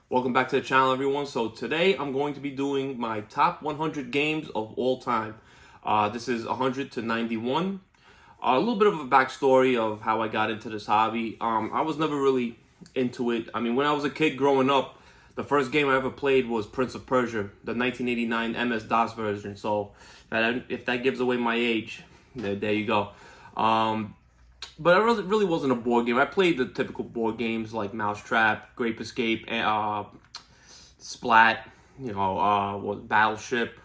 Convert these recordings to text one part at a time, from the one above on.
Welcome back to the channel, everyone. So today I'm going to be doing my top 100 games of all time. This is 100 to 91. A little bit of a backstory of how I got into this hobby. I was never really into it. I mean, when I was a kid growing up, the first game I ever played was Prince of Persia, the 1989 MS-DOS version. So if that gives away my age, there you go. But it really wasn't a board game. I played the typical board games like Mousetrap, Grape Escape, Splat, Battleship.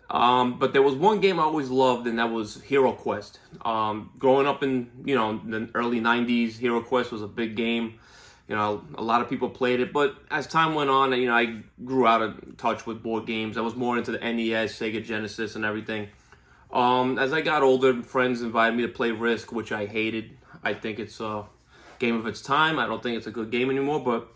But there was one game I always loved, and that was Hero Quest. Growing up in the early '90s, Hero Quest was a big game. A lot of people played it, but as time went on, I grew out of touch with board games. I was more into the NES, Sega Genesis, and everything. As I got older, friends invited me to play Risk, which I hated. I think it's a game of its time. I don't think it's a good game anymore, but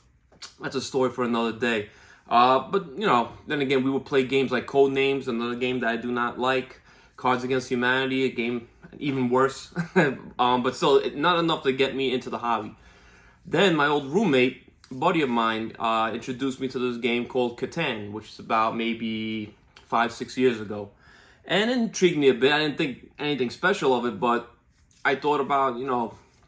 that's a story for another day. But then again, we would play games like Codenames, another game that I do not like. Cards Against Humanity, a game even worse. But still, not enough to get me into the hobby. Then my old roommate, buddy of mine, introduced me to this game called Catan, which is about maybe 5-6 years ago. And it intrigued me a bit. I didn't think anything special of it, but I thought about,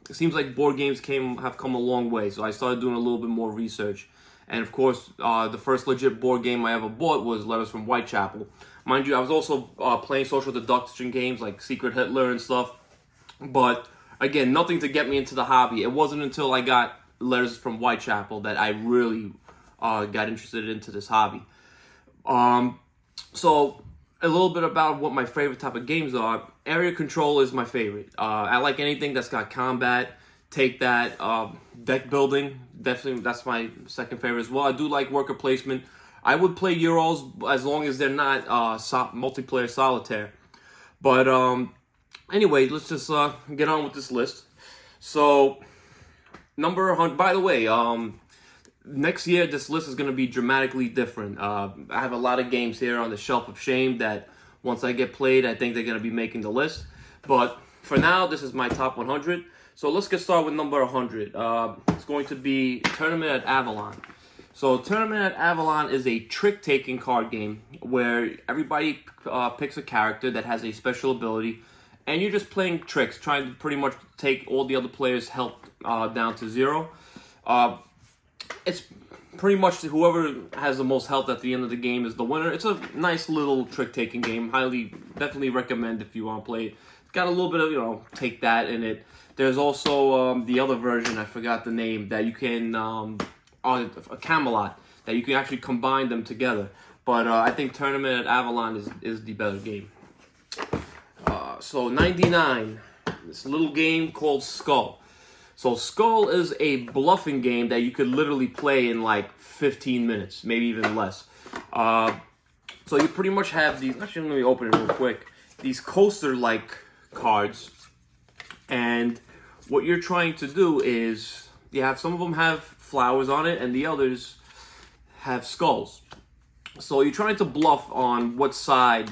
it seems like board games have come a long way. So I started doing a little bit more research. And of course, the first legit board game I ever bought was Letters from Whitechapel. Mind you, I was also playing social deduction games like Secret Hitler and stuff. But again, nothing to get me into the hobby. It wasn't until I got Letters from Whitechapel that I really got interested into this hobby. So a little bit about what my favorite type of games are. Area Control is my favorite. I like anything that's got combat. Take that. Deck building, definitely, that's my second favorite as well. I do like worker placement. I would play Euros as long as they're not multiplayer solitaire. But anyway, let's just get on with this list. So number 100. By the way, next year this list is going to be dramatically different. I have a lot of games here on the shelf of shame that once I get played, I think they're going to be making the list. But for now, this is my top 100. So let's get started with number 100. It's going to be Tournament at Avalon. So Tournament at Avalon is a trick-taking card game where everybody picks a character that has a special ability, and you're just playing tricks, trying to pretty much take all the other players' health down to zero. It's pretty much whoever has the most health at the end of the game is the winner. It's a nice little trick-taking game. Definitely recommend if you want to play it. It's got a little bit of, take that in it. There's also the other version, I forgot the name, that you can, a Camelot, that you can actually combine them together. But I think Tournament at Avalon is the better game. So 99, this little game called Skull. So Skull is a bluffing game that you could literally play in like 15 minutes, maybe even less. So you pretty much have these, actually let me open it real quick, these coaster-like cards. And what you're trying to do is, some of them have flowers on it and the others have skulls. So you're trying to bluff on what side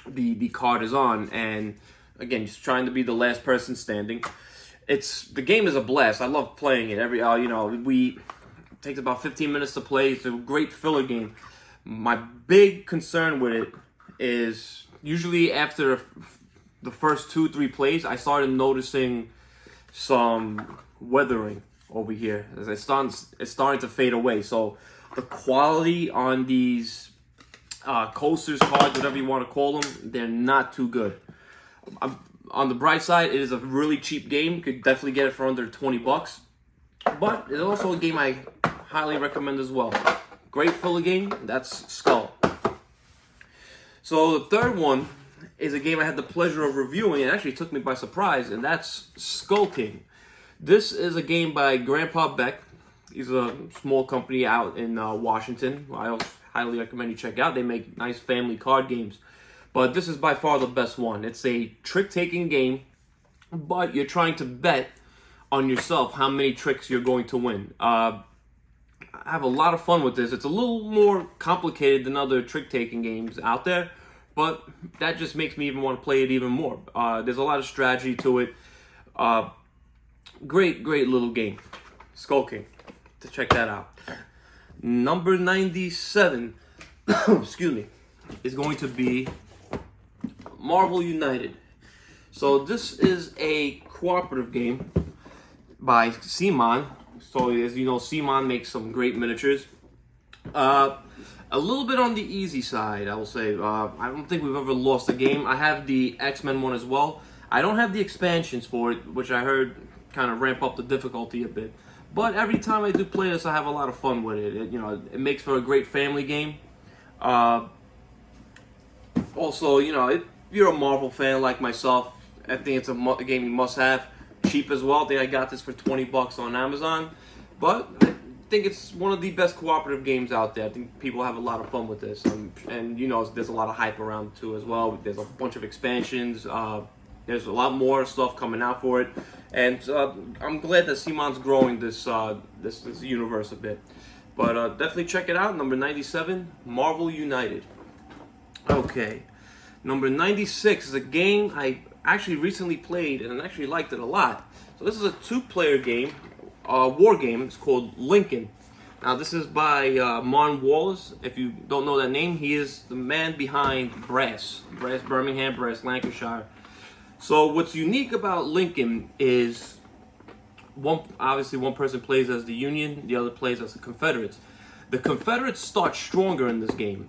the card is on, and again, just trying to be the last person standing. The game is a blast. I love playing it. It takes about 15 minutes to play. It's a great filler game. My big concern with it is usually after the first 2-3 plays, I started noticing some weathering over here. As it's starting to fade away. So the quality on these coasters, cards, whatever you want to call them, they're not too good. On the bright side, it is a really cheap game. You could definitely get it for under 20 bucks. But it's also a game I highly recommend as well. Great filler game. That's Skull. So the third one is a game I had the pleasure of reviewing, and actually took me by surprise, and that's Skulking. This is a game by Grandpa Beck. He's a small company out in Washington. I highly recommend you check out. They make nice family card games. But this is by far the best one. It's a trick-taking game, but you're trying to bet on yourself how many tricks you're going to win. I have a lot of fun with this. It's a little more complicated than other trick-taking games out there, but that just makes me even want to play it even more. There's a lot of strategy to it. Great little game. Skulking. to check that out. Number 97, excuse me, is going to be Marvel United. So this is a cooperative game by Simon. So as you know, Simon makes some great miniatures. A little bit on the easy side, I will say. I don't think we've ever lost a game. I have the X-Men one as well. I don't have the expansions for it, which I heard kind of ramp up the difficulty a bit. But every time I do play this, I have a lot of fun with it. It makes for a great family game. Also, if you're a Marvel fan like myself, I think it's a game you must have. Cheap as well. I think I got this for $20 on Amazon. But I think it's one of the best cooperative games out there. I think people have a lot of fun with this. And there's a lot of hype around it too as well. There's a bunch of expansions. There's a lot more stuff coming out for it. And I'm glad that Simon's growing this universe a bit. But definitely check it out. Number 97, Marvel United. Okay. Number 96 is a game I actually recently played and actually liked it a lot. So this is a 2-player game, war game. It's called Lincoln. Now this is by Mon Wallace. If you don't know that name, he is the man behind Brass Birmingham, Brass Lancashire. So what's unique about Lincoln is obviously one person plays as the Union, the other plays as the Confederates. The Confederates start stronger in this game,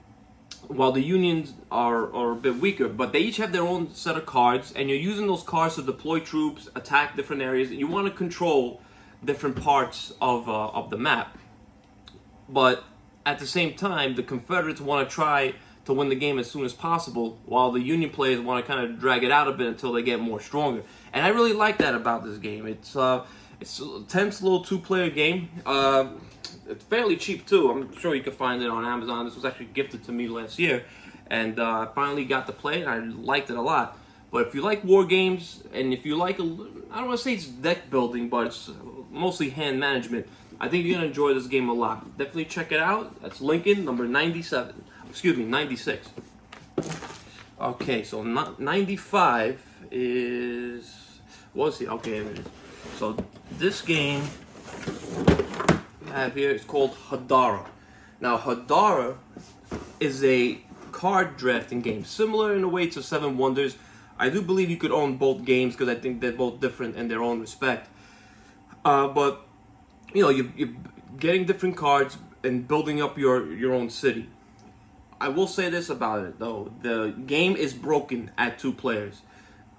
while the Unions are a bit weaker, but they each have their own set of cards, and you're using those cards to deploy troops, attack different areas, and you want to control different parts of the map. But at the same time, the Confederates want to try to win the game as soon as possible, while the Union players want to kind of drag it out a bit until they get more stronger. And I really like that about this game. It's a tense little 2-player game. It's fairly cheap too. I'm sure you can find it on Amazon. This was actually gifted to me last year, and I finally got to play it. I liked it a lot. But if you like war games, and if you like, I don't want to say it's deck building, but it's mostly hand management, I think you're gonna enjoy this game a lot. Definitely check it out. That's Lincoln, number 97. Excuse me, 96. Okay, so 95 is, what's it? Okay, so this game I have here is called Hadara. Now Hadara is a card drafting game, similar in a way to Seven Wonders. I do believe you could own both games because I think they're both different in their own respect. But you're getting different cards and building up your own city. I will say this about it though: the game is broken at 2 players.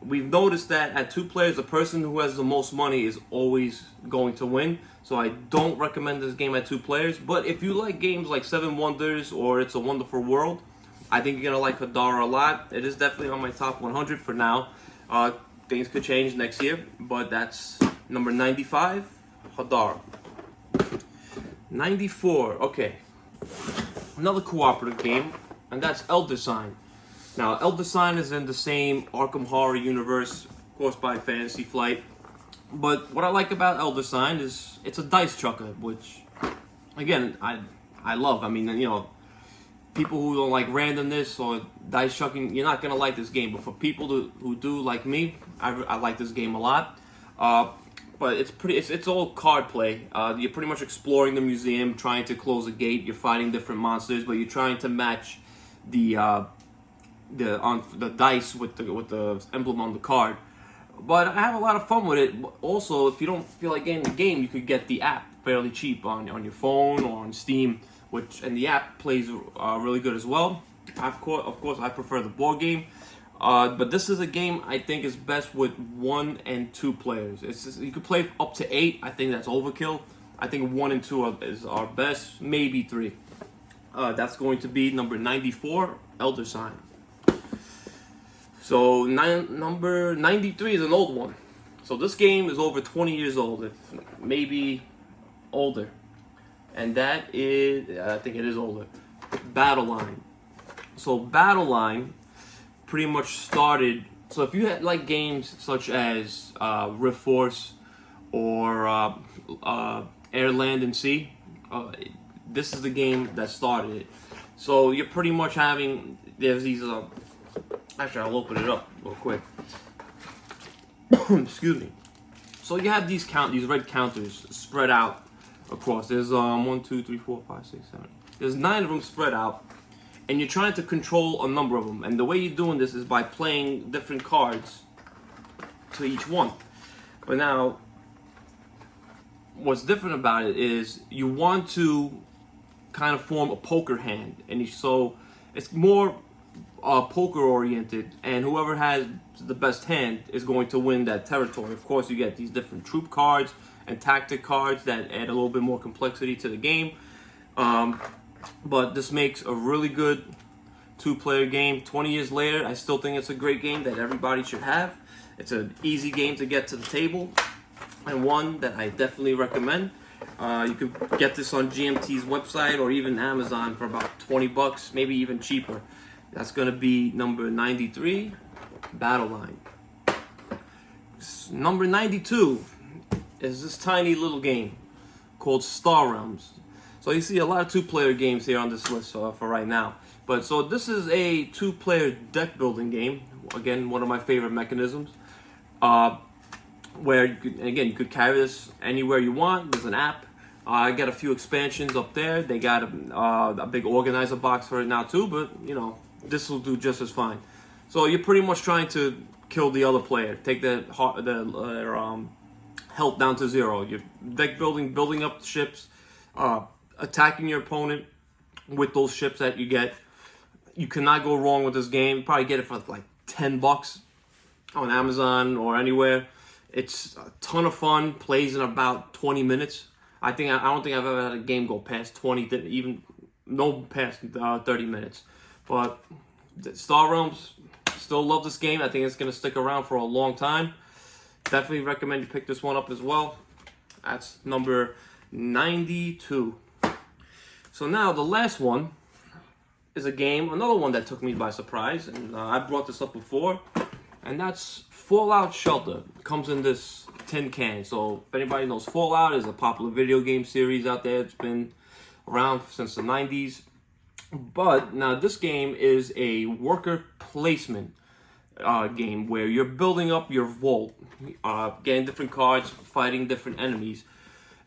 We've noticed that at 2 players, the person who has the most money is always going to win. So I don't recommend this game at 2 players. But if you like games like Seven Wonders or It's a Wonderful World, I think you're gonna like Hadara a lot. It is definitely on my top 100 for now. Things could change next year, but that's number 95, Hadara. 94, okay. Another cooperative game, and that's Elder Sign. Now, Elder Sign is in the same Arkham Horror universe, of course, by Fantasy Flight. But what I like about Elder Sign is it's a dice chucker, which, again, I love. I mean, people who don't like randomness or dice chucking, you're not gonna like this game. But for people who do, like me, I like this game a lot. But it's all card play. You're pretty much exploring the museum, trying to close a gate. You're fighting different monsters, but you're trying to match the dice with the emblem on the card. But I have a lot of fun with it. Also, if you don't feel like getting the game, you could get the app fairly cheap on your phone or on Steam, and the app plays really good as well. Of course, I prefer the board game. But this is a game I think is best with 1 and 2 players. You could play up to 8. I think that's overkill. I think 1 and 2 are best, maybe 3. That's going to be number 94, Elder Sign. So number 93 is an old one. So this game is over 20 years old, if maybe older. And that is, I think it is older, Battle Line. So Battle Line pretty much started, so if you had like games such as Rift Force or Air, Land, and Sea, this is the game that started it. So you're pretty much having, there's these, actually I'll open it up real quick. Excuse me. So you have these red counters spread out across. There's 1, 2, 3, 4, 5, 6, 7. There's 9 of them spread out, and you're trying to control a number of them. And the way you're doing this is by playing different cards to each one. But now, what's different about it is you want to kind of form a poker hand, and so it's more poker oriented, and whoever has the best hand is going to win that territory. Of course, you get these different troop cards and tactic cards that add a little bit more complexity to the game, but this makes a really good 2-player game. 20 years later, I still think it's a great game that everybody should have. It's an easy game to get to the table, and one that I definitely recommend. You could get this on GMT's website or even Amazon for about 20 bucks, maybe even cheaper. That's going to be number 93, Battle Line. Number 92 is this tiny little game called Star Realms. So you see a lot of 2-player games here on this list for right now. But so this is a 2-player deck building game. Again, one of my favorite mechanisms. Where you could carry this anywhere you want. There's an app. I got a few expansions up there. They got a big organizer box for it now too, but you know, this will do just as fine. So you're pretty much trying to kill the other player, take their health down to 0. You're deck building up ships, attacking your opponent with those ships that you get. You cannot go wrong with this game. You probably get it for like 10 bucks on Amazon or anywhere. It's a ton of fun. Plays in about 20 minutes. I don't think I've ever had a game go past 20, even no past 30 minutes. But Star Realms, still love this game. I think it's going to stick around for a long time. Definitely recommend you pick this one up as well. That's number 92. So now the last one is a game, another one that took me by surprise, and I brought this up before, and that's Fallout Shelter. It comes in this tin can. So if anybody knows, Fallout is a popular video game series out there. It's been around since the 90s. But now this game is a worker placement game where you're building up your vault, getting different cards, fighting different enemies.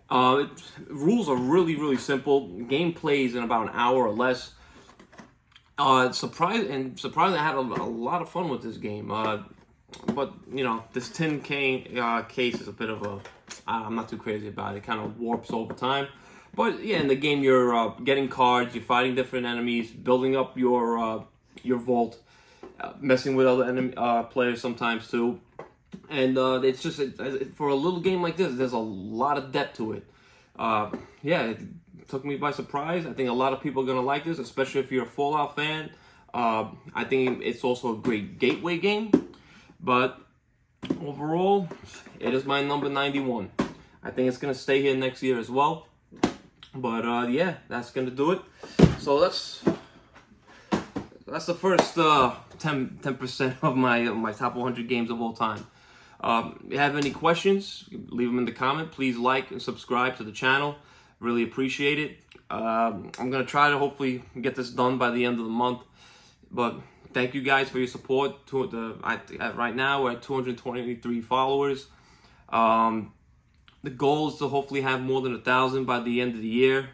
Rules are really simple. Game plays in about an hour or less. Surprisingly, I had a lot of fun with this game. But you know, this tin can case is a bit of a, I'm not too crazy about it. It kind of warps over time. But yeah, in the game you're getting cards, you're fighting different enemies, building up your vault, messing with other enemy players sometimes too. And it's just for a little game like this, there's a lot of depth to it. Yeah, it took me by surprise. I think a lot of people are gonna like this, especially if you're a Fallout fan. I think it's also a great gateway game. But overall, it is my number 91. I think it's going to stay here next year as well. But yeah, that's going to do it. So that's the first 10% of my top 100 games of all time. If you have any questions, leave them in the comment. Please like and subscribe to the channel. Really appreciate it. I'm going to try to hopefully get this done by the end of the month. But thank you guys for your support. Right now we're at 223 followers. The goal is to hopefully have more than 1,000 by the end of the year.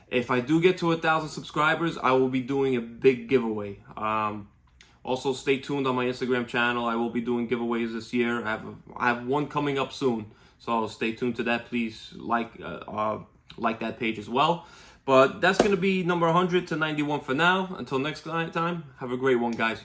If I do get to 1,000 subscribers, I will be doing a big giveaway. Also, stay tuned on my Instagram channel. I will be doing giveaways this year. I have one coming up soon, so stay tuned to that. Please like that page as well. But that's going to be number 100 to 91 for now. Until next time, have a great one, guys.